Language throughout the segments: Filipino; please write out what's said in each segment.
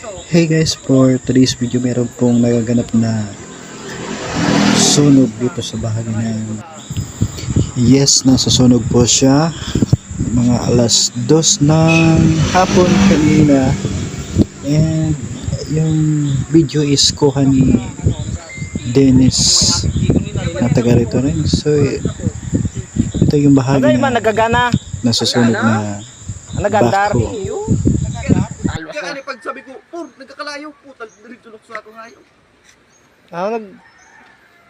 Hey guys, for today's video meron pong nagaganap na sunog dito sa bahagi ng nasusunog po siya mga alas 2 ng hapon kanina, and yung video is kuha ni Dennis na taga rito rin. So ito yung bahagi na nasusunog na bako. Kaya ano pag sabi ko, pur, nagkakalayo po, dito sa ako ngayon.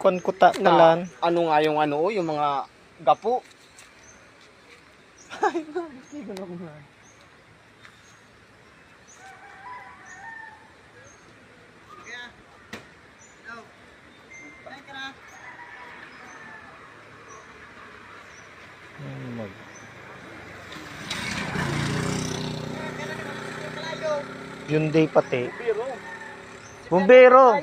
Nagkonkuta talan. Ano nga yung yung mga gapo. Ay, hindi ko na kumain. Hyundai pati. Bumbero.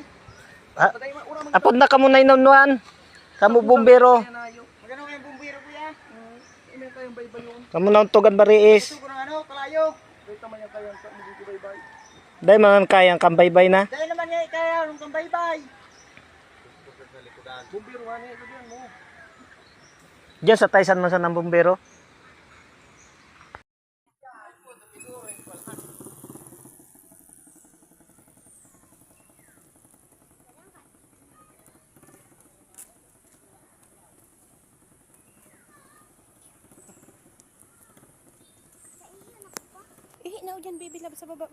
Apod na kamo na inunwan. Kamu bumbero. Magano kayong bumbero kuya? Ina kayong baybayon. Kamu na untugan bariis. Ito ko ng kalayo. Dito man yung kayang sa mga baybay. Dahil man kayang kambaybay na. Dahil naman yung kaya ng kambaybay. Bumbero ano ito diyan mo. Diyan sa Taysan man sa ng bumbero. Na dyan, baby love, sa baba.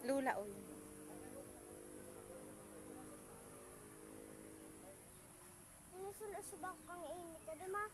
Lula oy. Ano sa subak kang init ka, di ma?